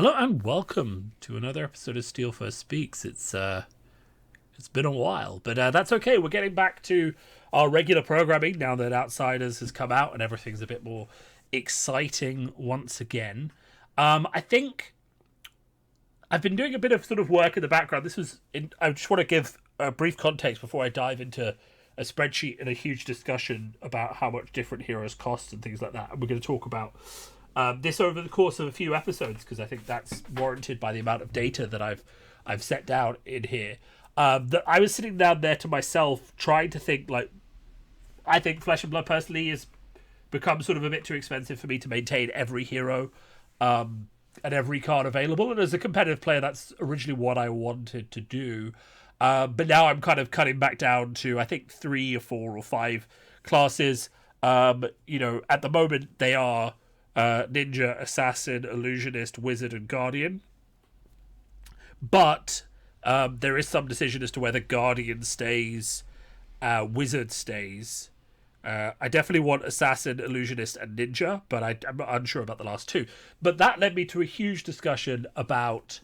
Hello and welcome to another episode of Steelfur Speaks. It's been a while, but that's okay. We're getting back to our regular programming now that Outsiders has come out and everything's a bit more exciting once again. I think I've been doing a bit of sort of work in the background. I just want to give a brief context before I dive into a spreadsheet and a huge discussion about how much different heroes cost and things like that. And we're going to talk about this over the course of a few episodes because I think that's warranted by the amount of data that I've set down in here. That I was sitting down there to myself trying to think, like, I think Flesh and Blood personally has become sort of a bit too expensive for me to maintain every hero and every card available. And as a competitive player, that's originally what I wanted to do. But now I'm kind of cutting back down to, I think, 3 or 4 or 5 classes. At the moment, they are Ninja, Assassin, Illusionist, Wizard, and Guardian. But there is some decision as to whether Guardian stays, Wizard stays. I definitely want Assassin, Illusionist, and Ninja, but I'm unsure about the last 2. But that led me to a huge discussion about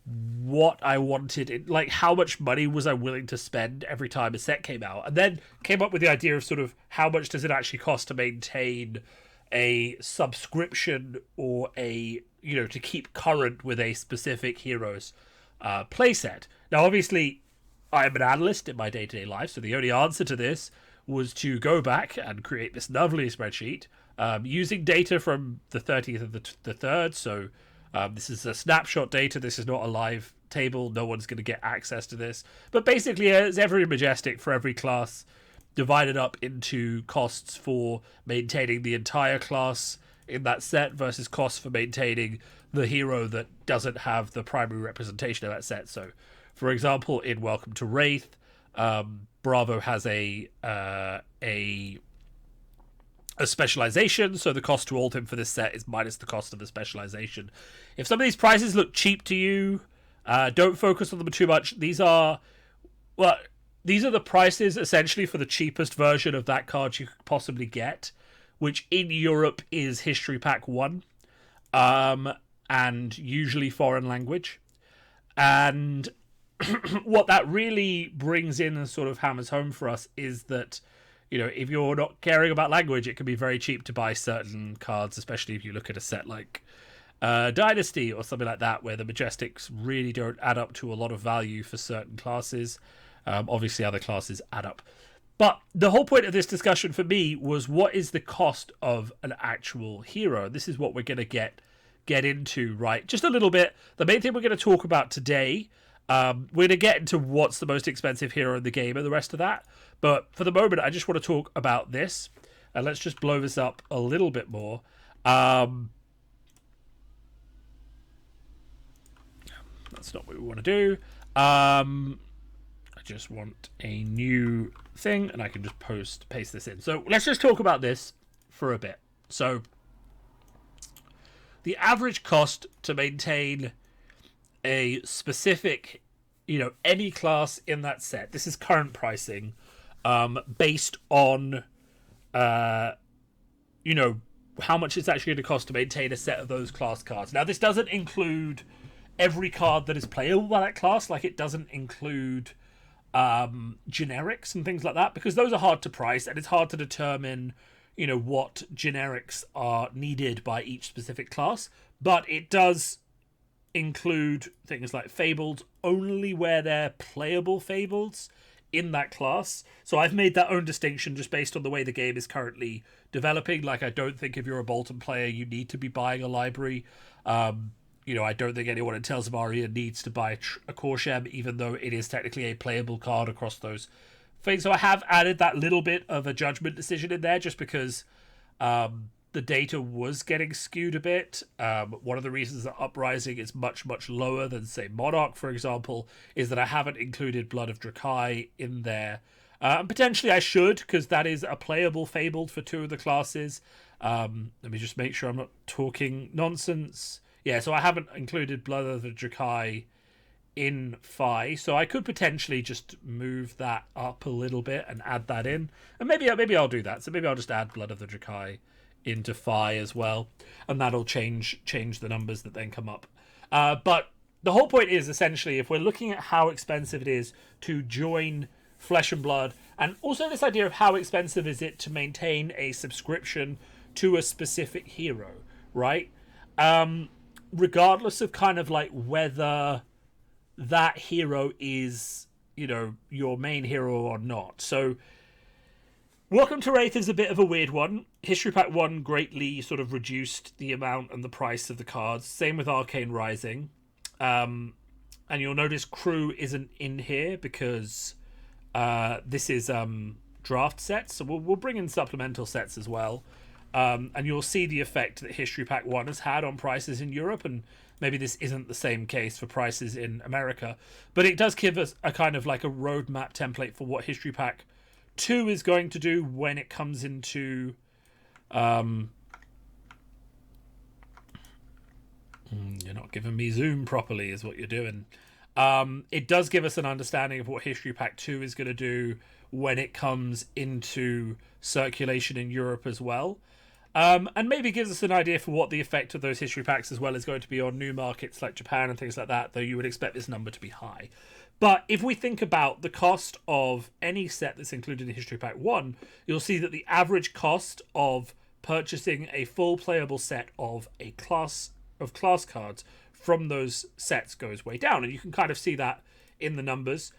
what I wanted, like how much money was I willing to spend every time a set came out, and then came up with the idea of sort of how much does it actually cost to maintain a subscription or to keep current with a specific hero's playset. Now, obviously, I am an analyst in my day-to-day life, so the only answer to this was to go back and create this lovely spreadsheet using data from the 30th of the 3rd. So this is a snapshot data. This is not a live table. No one's going to get access to this. But basically, it's every Majestic for every class divided up into costs for maintaining the entire class in that set versus costs for maintaining the hero that doesn't have the primary representation of that set. So, for example, in Welcome to Wraith, Bravo has a specialization, so the cost to ult him for this set is minus the cost of the specialization. If some of these prices look cheap to you, don't focus on them too much. These are the prices essentially for the cheapest version of that card you could possibly get, which in Europe is History Pack 1, and usually foreign language. And what that really brings in and sort of hammers home for us is that, if you're not caring about language, it can be very cheap to buy certain cards, especially if you look at a set like Dynasty or something like that, where the Majestics really don't add up to a lot of value for certain classes. Obviously, other classes add up. But the whole point of this discussion for me was, what is the cost of an actual hero? This is what we're going to get into, right? Just a little bit. The main thing we're going to talk about today, we're going to get into what's the most expensive hero in the game and the rest of that. But for the moment, I just want to talk about this. And let's just blow this up a little bit more. That's not what we want to do. I just want a new thing, and I can just paste this in. So let's just talk about this for a bit. So the average cost to maintain a specific, any class in that set, this is current pricing, based on, how much it's actually going to cost to maintain a set of those class cards. Now, this doesn't include every card that is playable by that class. Like, it doesn't include generics and things like that, because those are hard to price and it's hard to determine what generics are needed by each specific class. But it does include things like fabled only where they're playable fables in that class. So I've made that own distinction just based on the way the game is currently developing. Like, I don't think if you're a Bolton player you need to be buying a library. I don't think anyone in Tales of Aria needs to buy a Korshem, even though it is technically a playable card across those things. So I have added that little bit of a judgment decision in there just because the data was getting skewed a bit. One of the reasons that Uprising is much, much lower than, say, Monarch, for example, is that I haven't included Blood of Drakai in there. Potentially I should, because that is a playable Fabled for 2 of the classes. Let me just make sure I'm not talking nonsense. Yeah, so I haven't included Blood of the Drakai in Phi, so I could potentially just move that up a little bit and add that in. And maybe I'll do that. So maybe I'll just add Blood of the Drakai into Phi as well, and that'll change the numbers that then come up. But the whole point is essentially, if we're looking at how expensive it is to join Flesh and Blood, and also this idea of how expensive is it to maintain a subscription to a specific hero, right? Regardless of kind of like whether that hero is, your main hero or not. So Welcome to Wraith is a bit of a weird one. History Pack 1 greatly sort of reduced the amount and the price of the cards. Same with Arcane Rising. And you'll notice Crew isn't in here because this is draft sets. So we'll bring in supplemental sets as well. And you'll see the effect that History Pack 1 has had on prices in Europe, and maybe this isn't the same case for prices in America. But it does give us a kind of like a roadmap template for what History Pack 2 is going to do when it comes into you're not giving me zoom properly is what you're doing. It does give us an understanding of what History Pack 2 is going to do when it comes into circulation in Europe as well. And maybe gives us an idea for what the effect of those history packs as well is going to be on new markets like Japan and things like that, though you would expect this number to be high. But if we think about the cost of any set that's included in History Pack 1, you'll see that the average cost of purchasing a full playable set of a class cards from those sets goes way down. And you can kind of see that in the numbers.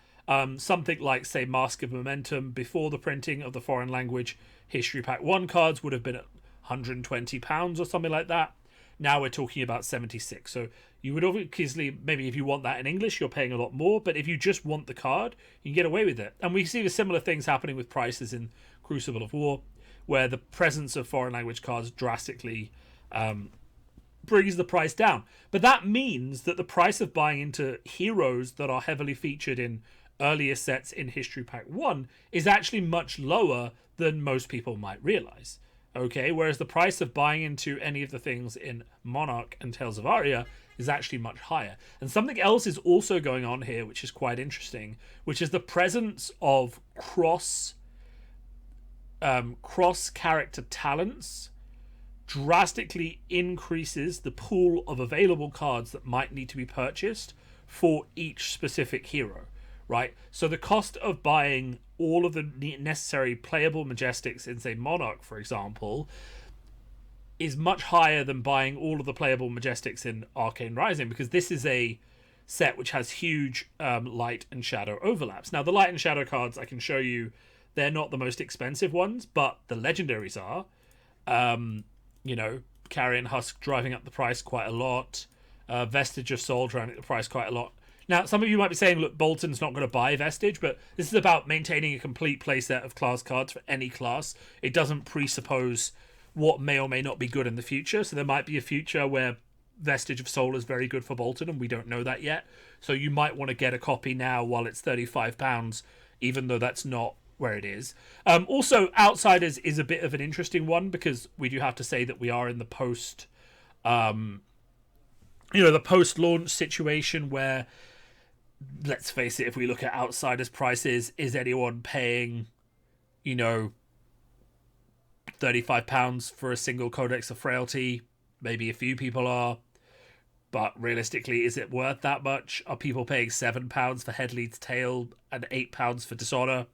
Something like, say, Mask of Momentum before the printing of the foreign language History Pack 1 cards would have been at £120 or something like that. Now we're talking about 76. So you would obviously, maybe if you want that in English, you're paying a lot more. But if you just want the card, you can get away with it. And we see the similar things happening with prices in Crucible of War, where the presence of foreign language cards drastically brings the price down. But that means that the price of buying into heroes that are heavily featured in earlier sets in History Pack 1 is actually much lower than most people might realize. Okay, whereas the price of buying into any of the things in Monarch and Tales of Aria is actually much higher. And something else is also going on here, which is quite interesting, which is the presence of cross character talents drastically increases the pool of available cards that might need to be purchased for each specific hero, right? So the cost of buying all of the necessary playable Majestics in, say, Monarch, for example, is much higher than buying all of the playable Majestics in Arcane Rising, because this is a set which has huge light and shadow overlaps. Now, the light and shadow cards, I can show you, they're not the most expensive ones, but the legendaries are. Carrion Husk driving up the price quite a lot. Vestige of Soul driving up the price quite a lot. Now, some of you might be saying, look, Bolton's not going to buy Vestige, but this is about maintaining a complete playset of class cards for any class. It doesn't presuppose what may or may not be good in the future. So there might be a future where Vestige of Soul is very good for Bolton, and we don't know that yet. So you might want to get a copy now while it's £35, even though that's not where it is. Also, Outsiders is a bit of an interesting one, because we do have to say that we are in the the post-launch situation where, let's face it, if we look at Outsiders prices, is anyone paying, £35 for a single Codex of Frailty? Maybe a few people are, but realistically, is it worth that much? Are people paying £7 for Headlead's Tale and £8 for Dishonor?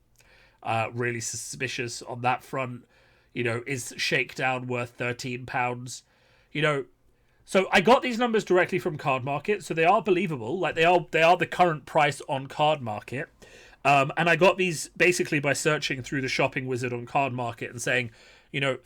Really suspicious on that front. Is Shakedown worth £13? So I got these numbers directly from Card Market, so they are believable. Like they are the current price on Card Market. And I got these basically by searching through the shopping wizard on Card Market and saying,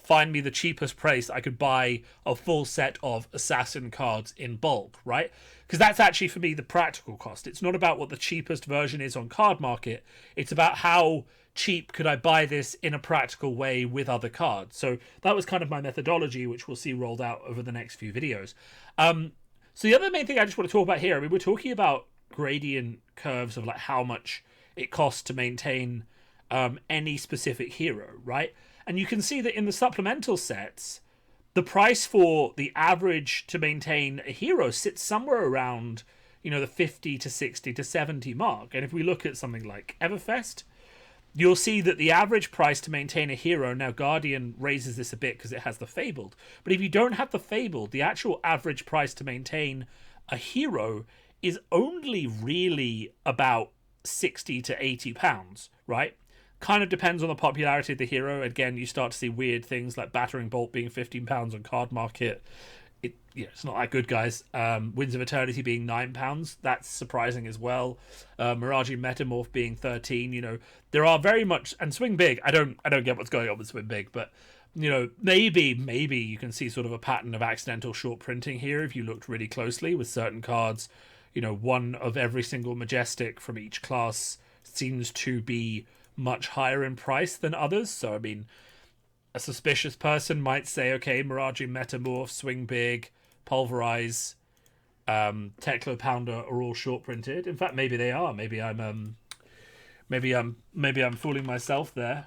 find me the cheapest price I could buy a full set of Assassin cards in bulk, right? Because that's actually, for me, the practical cost. It's not about what the cheapest version is on Card Market. It's about how cheap could I buy this in a practical way with other cards. So that was kind of my methodology, which we'll see rolled out over the next few videos. So the other main thing I just want to talk about here, we're talking about gradient curves of like how much it costs to maintain any specific hero, right? And you can see that in the supplemental sets, the price for the average to maintain a hero sits somewhere around, the 50 to 60 to 70 mark. And if we look at something like Everfest, you'll see that the average price to maintain a hero, now Guardian raises this a bit because it has the Fabled, but if you don't have the Fabled, the actual average price to maintain a hero is only really about 60 to 80 pounds, right? Kind of depends on the popularity of the hero. Again, you start to see weird things like Battering Bolt being 15 pounds on card market. It's not that good, guys. Winds of Eternity being £9, that's surprising as well. Mirage Metamorph being 13. There are very much, and Swing Big. I don't get what's going on with Swing Big, but maybe you can see sort of a pattern of accidental short printing here if you looked really closely with certain cards. One of every single Majestic from each class seems to be much higher in price than others. So I mean, a suspicious person might say, okay, Mirage Metamorph, Swing Big, Pulverize, Teklo Pounder are all short printed. In fact, maybe they are. Maybe I'm fooling myself there.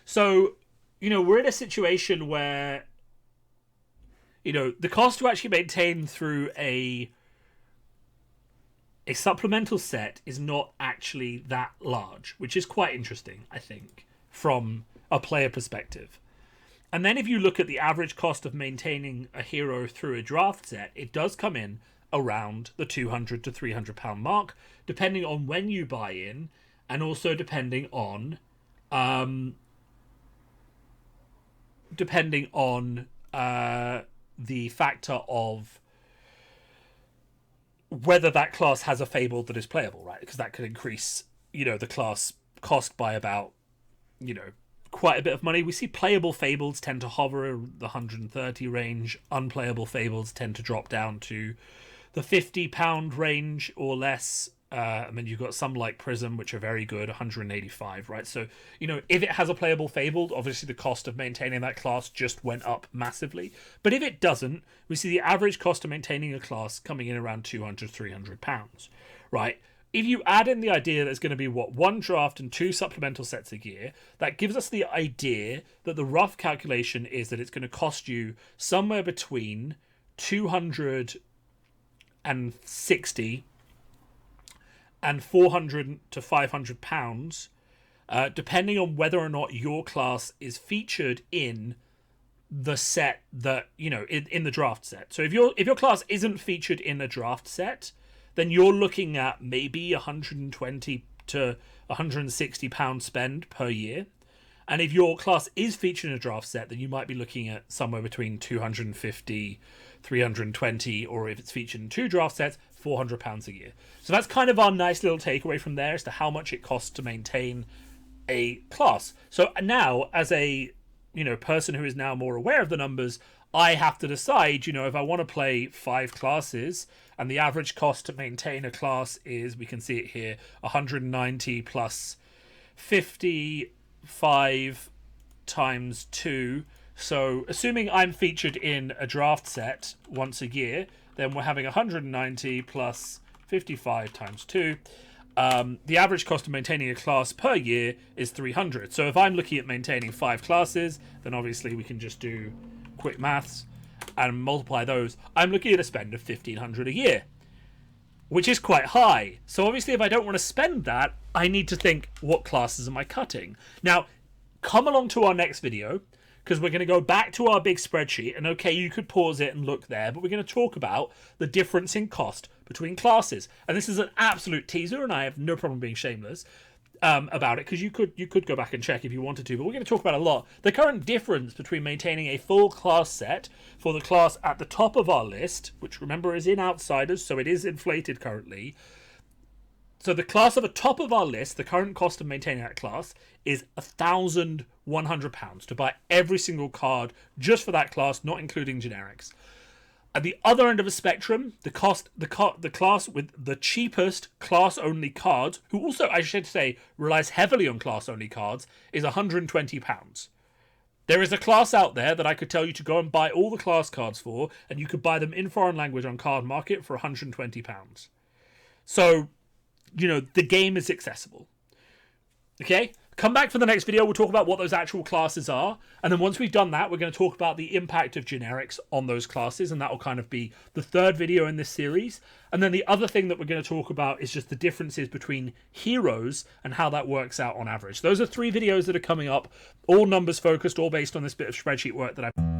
So, we're in a situation where, the cost to actually maintain through a supplemental set is not actually that large, which is quite interesting, I think, from a player perspective. And then if you look at the average cost of maintaining a hero through a draft set, it does come in around the £200 to £300 mark, depending on when you buy in, and also depending on the factor of whether that class has a Fabled that is playable, right? Because that could increase, the class cost by about, quite a bit of money. We see playable Fables tend to hover in the 130 range. Unplayable Fables tend to drop down to the £50 range or less. I mean, you've got some like Prism, which are very good, 185, right? So, if it has a playable Fabled, obviously the cost of maintaining that class just went up massively. But if it doesn't, we see the average cost of maintaining a class coming in around £200, £300, right? If you add in the idea that there's going to be, one draft and 2 supplemental sets a year, that gives us the idea that the rough calculation is that it's going to cost you somewhere between 260 and 400 to 500 pounds, depending on whether or not your class is featured in the set that, in the draft set. So if your class isn't featured in a draft set, then you're looking at maybe 120 to 160 pound spend per year. And if your class is featured in a draft set, then you might be looking at somewhere between 250, 320, or if it's featured in 2 draft sets, £400 a year. So that's kind of our nice little takeaway from there as to how much it costs to maintain a class. So now, as a person who is now more aware of the numbers, I have to decide, if I want to play 5 classes, and the average cost to maintain a class is, we can see it here, 190 plus 55 times 2. So assuming I'm featured in a draft set once a year, then we're having 190 plus 55 times 2. The average cost of maintaining a class per year is 300. So if I'm looking at maintaining 5 classes, then obviously we can just do quick maths and multiply those. I'm looking at a spend of 1,500 a year, which is quite high. So obviously if I don't want to spend that, I need to think, what classes am I cutting? Now, come along to our next video, because we're going to go back to our big spreadsheet, and okay, you could pause it and look there, but we're going to talk about the difference in cost between classes. And this is an absolute teaser, and I have no problem being shameless about it, because you could go back and check if you wanted to, but we're going to talk about a lot. The current difference between maintaining a full class set for the class at the top of our list, which remember is in Outsiders, so it is inflated currently. So the class at the top of our list, the current cost of maintaining that class is £1,100 to buy every single card just for that class, not including generics. At the other end of the spectrum, the class with the cheapest class-only cards, who also, I should say, relies heavily on class-only cards, is £120. There is a class out there that I could tell you to go and buy all the class cards for, and you could buy them in foreign language on Card Market for £120. So, the game is accessible. Okay? Come back for the next video. We'll talk about what those actual classes are. And then once we've done that, we're going to talk about the impact of generics on those classes. And that will kind of be the 3rd video in this series. And then the other thing that we're going to talk about is just the differences between heroes and how that works out on average. Those are 3 videos that are coming up, all numbers focused, all based on this bit of spreadsheet work that I've